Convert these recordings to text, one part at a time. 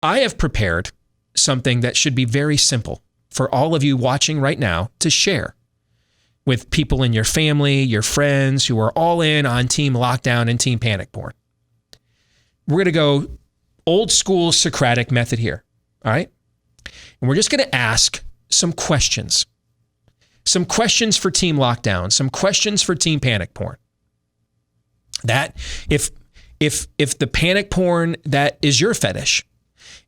I have prepared something that should be very simple for all of you watching right now to share with people in your family, your friends who are all in on Team Lockdown and Team Panic Porn. We're going to go old school Socratic method here, all right? And we're just going to ask some questions. Some questions for Team Lockdown, some questions for Team Panic Porn. That if the panic porn that is your fetish,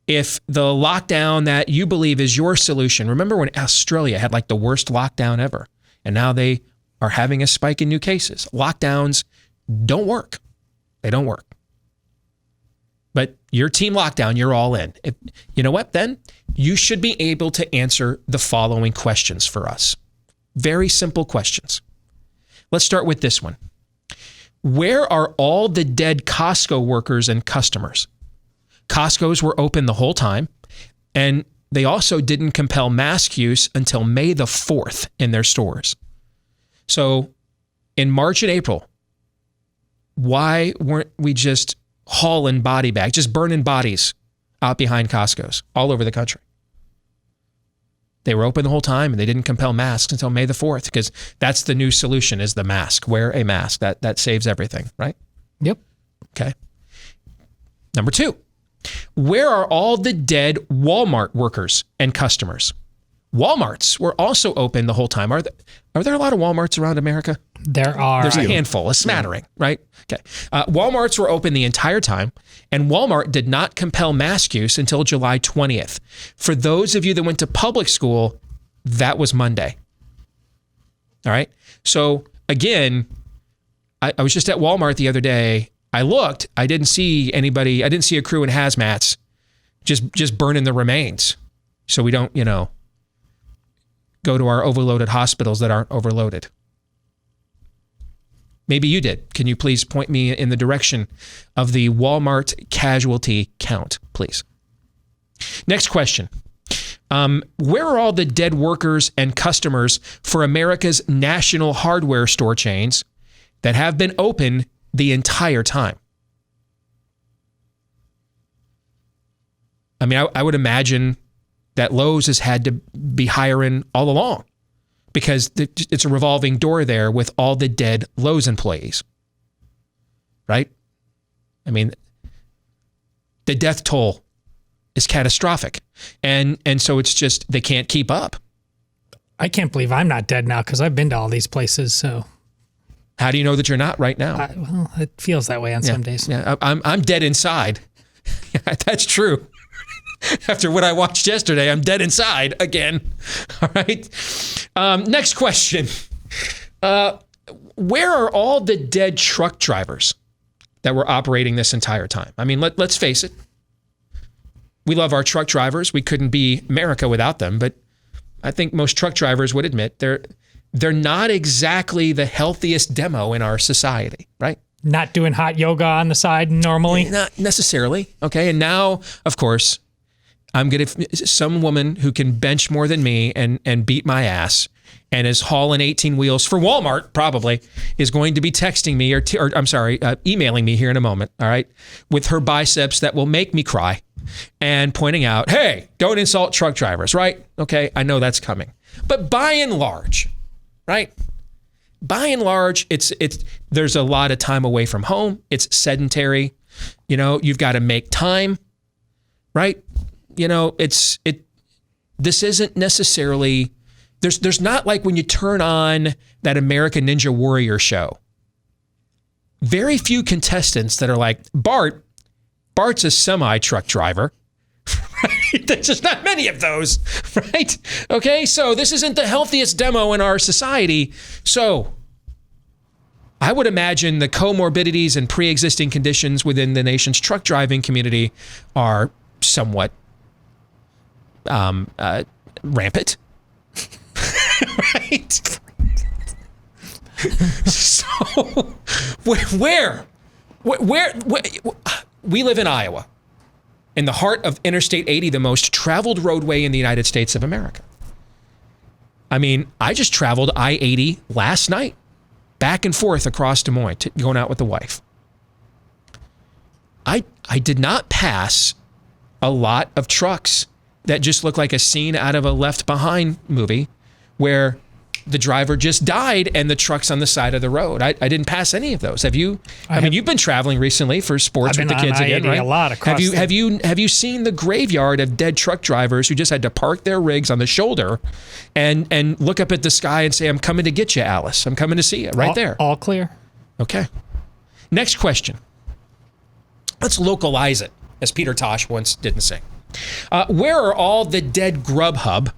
if the lockdown that you believe is your solution, remember when Australia had like the worst lockdown ever, and now they are having a spike in new cases. Lockdowns don't work. They don't work. But your Team Lockdown, you're all in. You know what, then? You should be able to answer the following questions for us. Very simple questions. Let's start with this one. Where are all the dead Costco workers and customers? Costco's were open the whole time, and they also didn't compel mask use until May the 4th in their stores. So in March and April, why weren't we just hauling body bags, just burning bodies out behind Costco's all over the country? They were open the whole time and they didn't compel masks until May the 4th because that's the new solution is the mask. Wear a mask. That saves everything, right? Yep. Okay. Number 2, where are all the dead Walmart workers and customers? Walmarts were also open the whole time. Are there a lot of Walmarts around America? There are. There's a handful, a smattering, right? Okay. Walmarts were open the entire time, and Walmart did not compel mask use until July 20th. For those of you that went to public school, that was Monday. All right. So again, I was just at Walmart the other day. I looked. I didn't see anybody. I didn't see a crew in hazmats just burning the remains. So we don't, go to our overloaded hospitals that aren't overloaded. Maybe you did. Can you please point me in the direction of the Walmart casualty count, please? Next question. Where are all the dead workers and customers for America's national hardware store chains that have been open the entire time? I mean, I would imagine that Lowe's has had to be hiring all along because it's a revolving door there with all the dead Lowe's employees, right? I mean, the death toll is catastrophic. And so it's just, they can't keep up. I can't believe I'm not dead now because I've been to all these places, so. How do you know that you're not right now? Well, it feels that way on some days. Yeah, I'm dead inside. That's true. After what I watched yesterday, I'm dead inside again. All right. Next question. Where are all the dead truck drivers that were operating this entire time? I mean, let's face it. We love our truck drivers. We couldn't be America without them. But I think most truck drivers would admit they're not exactly the healthiest demo in our society, right? Not doing hot yoga on the side normally? Not necessarily. Okay. And now, of course, I'm going to, some woman who can bench more than me and beat my ass and is hauling 18 wheels for Walmart probably is going to be texting me or emailing me here in a moment. All right. With her biceps that will make me cry and pointing out, hey, don't insult truck drivers, right? Okay. I know that's coming, but by and large, right? By and large, there's a lot of time away from home. It's sedentary. You've got to make time, right? This isn't necessarily, there's not like when you turn on that American Ninja Warrior show. Very few contestants that are like, Bart's a semi-truck driver. Right? There's just not many of those, right? Okay, so this isn't the healthiest demo in our society. So I would imagine the comorbidities and pre-existing conditions within the nation's truck driving community are somewhat rampant, right? So where we live in Iowa, in the heart of Interstate 80, the most traveled roadway in the United States of America. I mean, I just traveled I-80 last night, back and forth across Des Moines, going out with the wife. I did not pass a lot of trucks that just look like a scene out of a Left Behind movie where the driver just died and the truck's on the side of the road. I didn't pass any of those. Have you? I mean, you've been traveling recently for sports with the kids again, right? A lot across have you seen the graveyard of dead truck drivers who just had to park their rigs on the shoulder and look up at the sky and say, "I'm coming to get you, Alice. I'm coming to see you." Right there. All clear. Okay. Next question. Let's localize it, as Peter Tosh once didn't say. Where are all the dead Grubhub,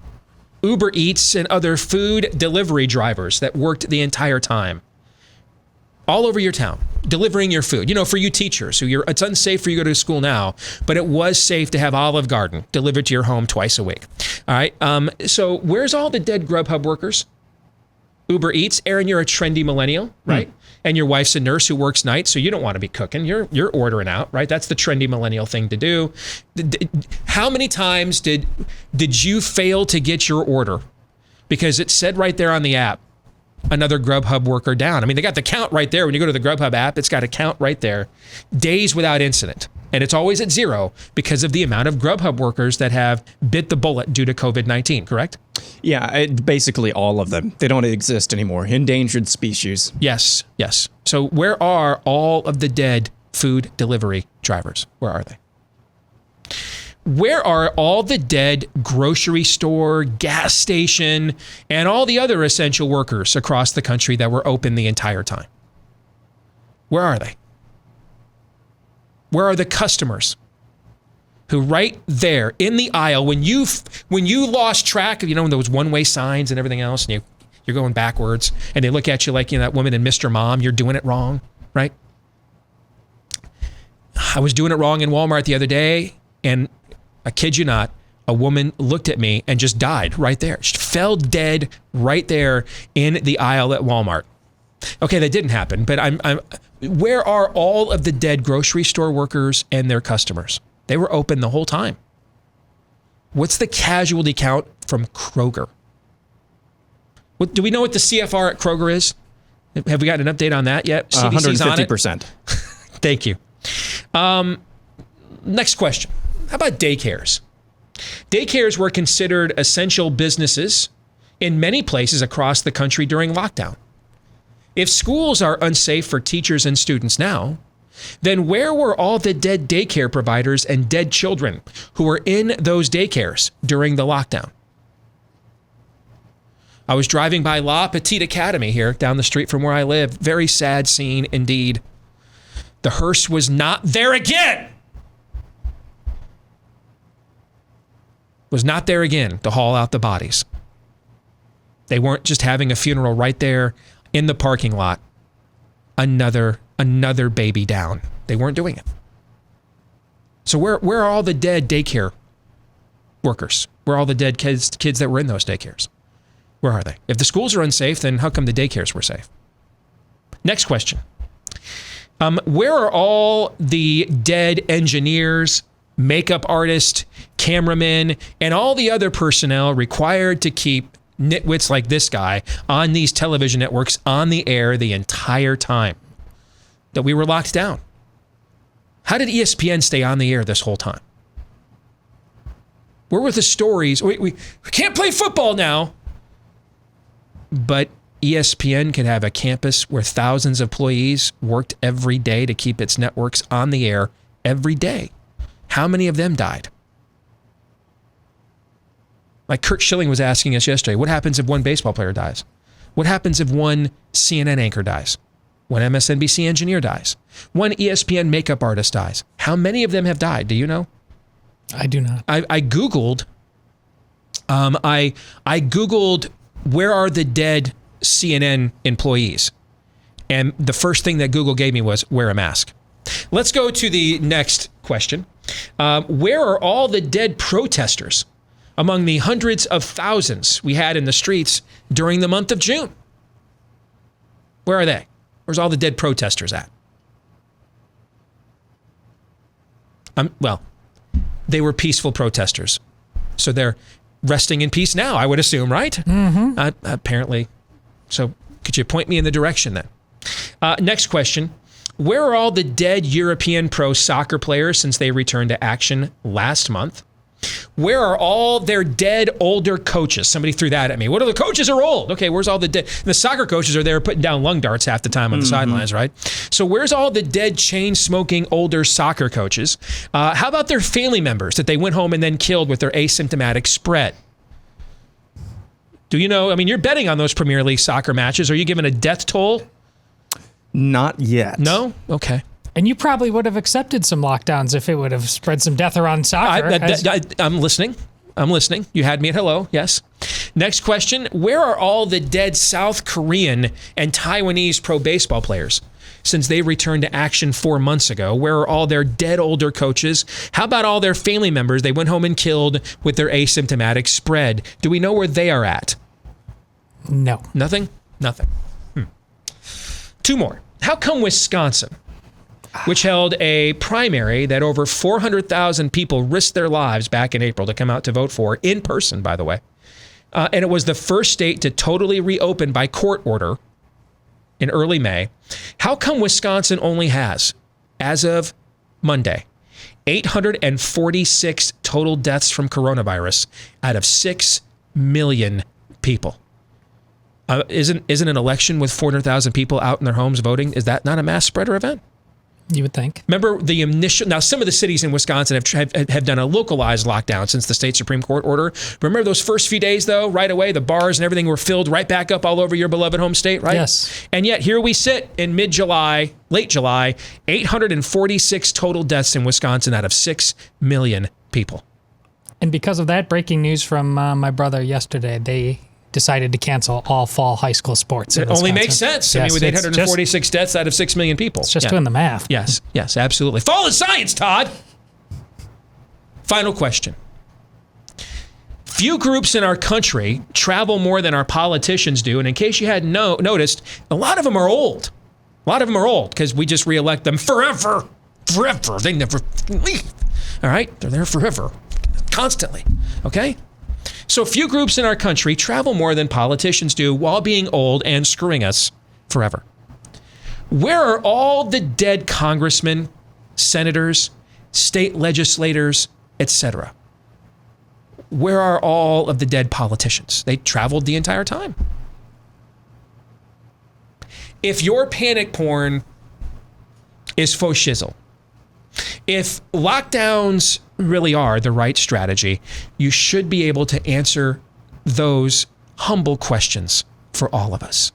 Uber Eats, and other food delivery drivers that worked the entire time? All over your town, delivering your food. You know, for you teachers, it's unsafe for you to go to school now, but it was safe to have Olive Garden delivered to your home twice a week. All right. So where's all the dead Grubhub workers? Uber Eats. Aaron, you're a trendy millennial, right? And your wife's a nurse who works nights, so you don't want to be cooking. You're ordering out, right? That's the trendy millennial thing to do. How many times did you fail to get your order because it said right there on the app, another Grubhub worker down? I mean, they got the count right there. When you go to the Grubhub app, it's got a count right there. Days without incident. And it's always at 0 because of the amount of Grubhub workers that have bit the bullet due to COVID-19, correct? Yeah, basically all of them. They don't exist anymore. Endangered species. Yes. So where are all of the dead food delivery drivers? Where are they? Where are all the dead grocery store, gas station, and all the other essential workers across the country that were open the entire time? Where are they? Where are the customers who right there in the aisle, when you lost track of, those one-way signs and everything else, and you're going backwards, and they look at you like, that woman in Mr. Mom, you're doing it wrong, right? I was doing it wrong in Walmart the other day, and I kid you not, a woman looked at me and just died right there. She fell dead right there in the aisle at Walmart. Okay, that didn't happen, but where are all of the dead grocery store workers and their customers? They were open the whole time. What's the casualty count from Kroger? Do we know what the CFR at Kroger is? Have we got an update on that yet? CDC's 150%. Thank you. Next question. How about daycares? Daycares were considered essential businesses in many places across the country during lockdown. If schools are unsafe for teachers and students now, then where were all the dead daycare providers and dead children who were in those daycares during the lockdown? I was driving by La Petite Academy here down the street from where I live. Very sad scene indeed. The hearse was not there again. Was not there again to haul out the bodies. They weren't just having a funeral right there in the parking lot. Another baby down. They weren't doing it. So where are all the dead daycare workers? Where are all the dead kids that were in those daycares? Where are they? If the schools are unsafe, then how come the daycares were safe? Next question. Where are all the dead engineers, makeup artists, cameramen, and all the other personnel required to keep nitwits like this guy on these television networks on the air the entire time that we were locked down? How did ESPN stay on the air this whole time? Where were the stories? We can't play football now. But ESPN could have a campus where thousands of employees worked every day to keep its networks on the air every day. How many of them died? Like Kurt Schilling was asking us yesterday, what happens if one baseball player dies? What happens if one CNN anchor dies? One MSNBC engineer dies? One ESPN makeup artist dies? How many of them have died? Do you know? I do not. I Googled, I Googled, where are the dead CNN employees? And the first thing that Google gave me was wear a mask. Let's go to the next question. Where are all the dead protesters among the hundreds of thousands we had in the streets during the month of June? Where are they? Where's all the dead protesters at? Well, they were peaceful protesters. So they're resting in peace now, I would assume, right? Mm-hmm. Apparently. So could you point me in the direction then? Next question. Where are all the dead European pro soccer players since they returned to action last month? Where are all their dead older coaches? Somebody threw that at me. What are the coaches are old? Okay, where's all the dead? The soccer coaches are there putting down lung darts half the time on the sidelines, right? So where's all the dead chain-smoking older soccer coaches? How about their family members that they went home and then killed with their asymptomatic spread? Do you know? I mean, you're betting on those Premier League soccer matches. Are you giving a death toll? Not yet. No? Okay. And you probably would have accepted some lockdowns if it would have spread some death around soccer. I'm listening. I'm listening. You had me at hello. Yes. Next question. Where are all the dead South Korean and Taiwanese pro baseball players since they returned to action 4 months ago? Where are all their dead older coaches? How about all their family members they went home and killed with their asymptomatic spread? Do we know where they are at? No. Nothing? Nothing. 2 more. How come Wisconsin, which held a primary that over 400,000 people risked their lives back in April to come out to vote for, in person, by the way, and it was the first state to totally reopen by court order in early May, how come Wisconsin only has, as of Monday, 846 total deaths from coronavirus out of 6 million people? Isn't an election with 400,000 people out in their homes voting, is that not a mass spreader event? You would think. Remember the initial, now some of the cities in Wisconsin have done a localized lockdown since the state Supreme Court order. Remember those first few days though, right away, the bars and everything were filled right back up all over your beloved home state, right? Yes. And yet here we sit in mid-July, late July, 846 total deaths in Wisconsin out of 6 million people. And because of that, breaking news from my brother yesterday, they decided to cancel all fall high school sports. It only makes sense. Yes, I mean, with 846 deaths out of 6 million people. It's just doing the math. Yes, absolutely. Fall is science, Todd. Final question. Few groups in our country travel more than our politicians do. And in case you hadn't noticed, a lot of them are old. A lot of them are old because we just reelect them forever. Forever. They never leave. All right? They're there forever. Constantly. Okay? So few groups in our country travel more than politicians do while being old and screwing us forever. Where are all the dead congressmen, senators, state legislators, etc.? Where are all of the dead politicians? They traveled the entire time. If your panic porn is faux shizzle, if lockdowns really are the right strategy, you should be able to answer those humble questions for all of us.